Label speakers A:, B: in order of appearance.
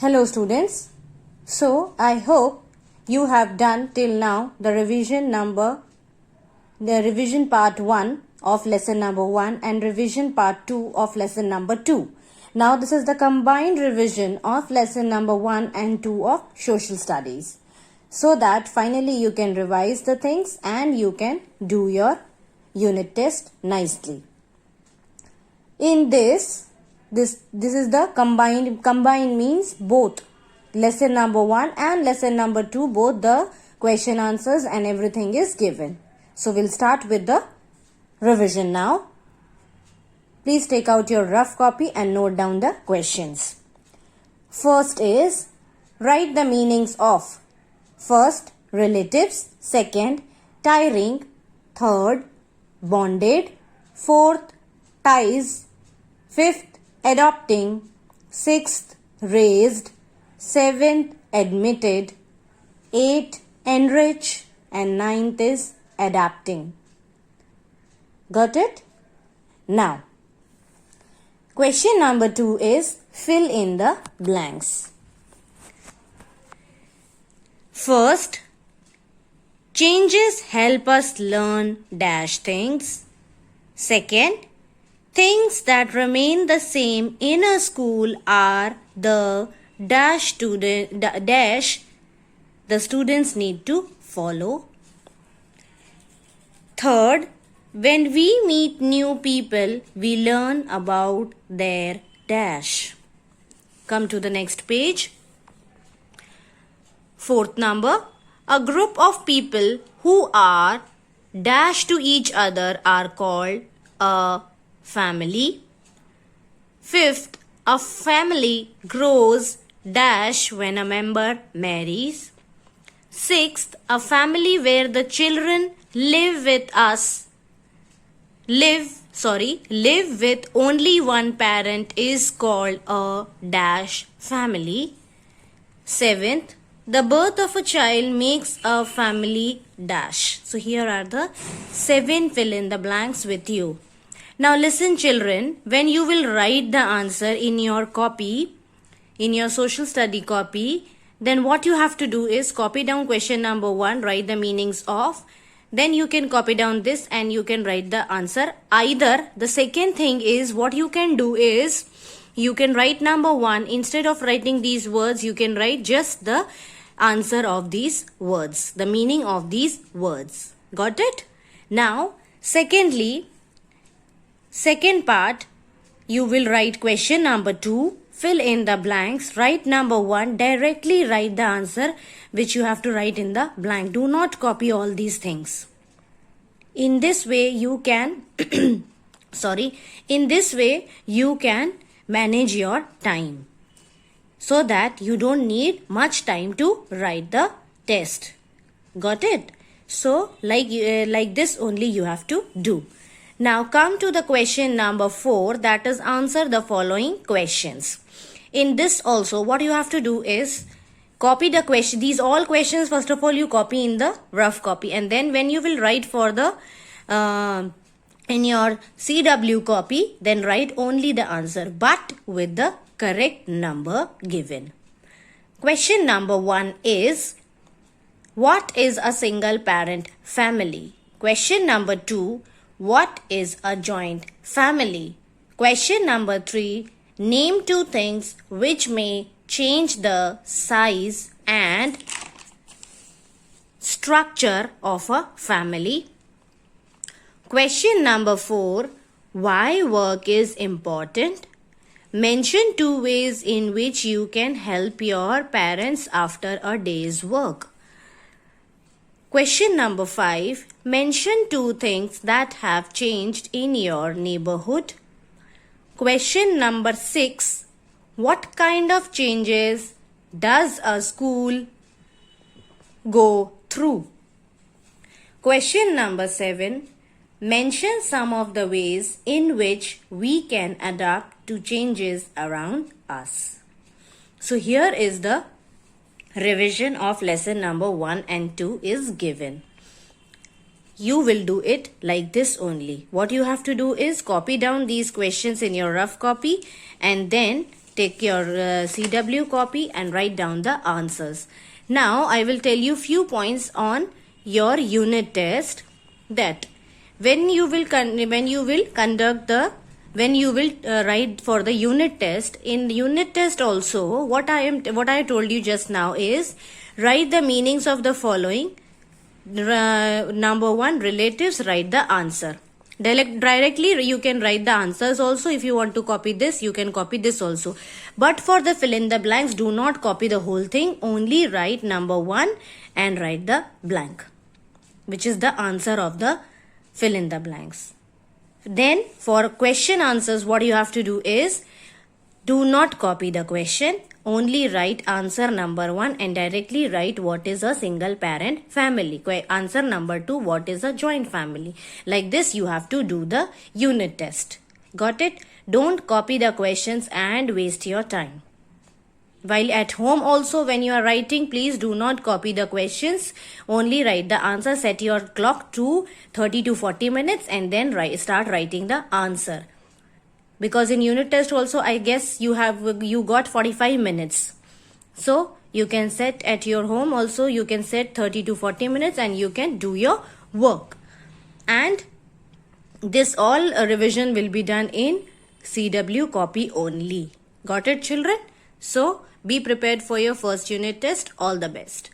A: Hello students. So I hope you have done till now the revision part 1 of lesson number 1 and revision part 2 of lesson number 2. Now this is the combined revision of lesson number 1 and 2 of social studies, so that finally you can revise the things and you can do your unit test nicely. In this is the combined means both lesson number 1 and lesson number 2, both the question answers and everything is given. So we'll start with the revision now. Please take out your rough copy and note down the questions. First is write the meanings of first, relatives; second, tiring; third, bonded; fourth, ties; fifth, adopting; sixth, raised; seventh, admitted; eighth, enrich; and ninth is adapting. Got it? Now, question number 2 is fill in the blanks. First, changes help us learn dash things. Second, things that remain the same in a school are the dash the students need to follow. Third, when we meet new people, we learn about their dash. Come to the next page. Fourth number, a group of people who are dash to each other are called a family. Fifth, a family grows dash when a member marries. Sixth, a family where the children live with only one parent is called a dash family. Seventh, the birth of a child makes a family dash. So here are the 7 fill in the blanks with you. Now listen children, when you will write the answer in your copy, in your social study copy, then what you have to do is copy down question number 1, write the meanings of, then you can copy down this and you can write the answer. Either the second thing is what you can do is you can write number 1, instead of writing these words you can write just the answer of these words, the meaning of these words. Got it? Now secondly, second part, you will write question number 2, fill in the blanks, write number 1, directly write the answer which you have to write in the blank. Do not copy all these things. In this way you can manage your time, so that you don't need much time to write the test. Got it? So like this only you have to do. Now come to the question number 4, that is answer the following questions. In this also what you have to do is copy the question. These all questions first of all you copy in the rough copy, and then when you will write for the in your CW copy, then write only the answer but with the correct number given. Question number 1 is what is a single parent family? Question number 2, what is a joint family? Question number 3, name 2 things which may change the size and structure of a family. Question number 4, why work is important? Mention 2 ways in which you can help your parents after a day's work. Question number 5, mention 2 things that have changed in your neighborhood. Question number 6, what kind of changes does a school go through? Question number 7, mention some of the ways in which we can adapt to changes around us. So here is the revision of lesson number 1 and 2 is given. You will do it like this only. What you have to do is copy down these questions in your rough copy and then take your CW copy and write down the answers. Now I will tell you few points on your unit test, that when you will write for the unit test. In unit test also, what I told you just now is, write the meanings of the following. Number 1, relatives, write the answer. Directly you can write the answers also. If you want to copy this, you can copy this also. But for the fill in the blanks, do not copy the whole thing. Only write number 1 and write the blank, which is the answer of the fill in the blanks. Then for question answers, what you have to do is, do not copy the question. Only write answer number 1 and directly write what is a single parent family. Answer number 2, what is a joint family. Like this you have to do the unit test. Got it? Don't copy the questions and waste your time. While at home also, when you are writing, please do not copy the questions. Only write the answer. Set your clock to 30 to 40 minutes and then start writing the answer. Because in unit test also, I guess you got 45 minutes. So you can set at your home also, you can set 30 to 40 minutes and you can do your work. And this all revision will be done in CW copy only. Got it, children? So be prepared for your first unit test. All the best.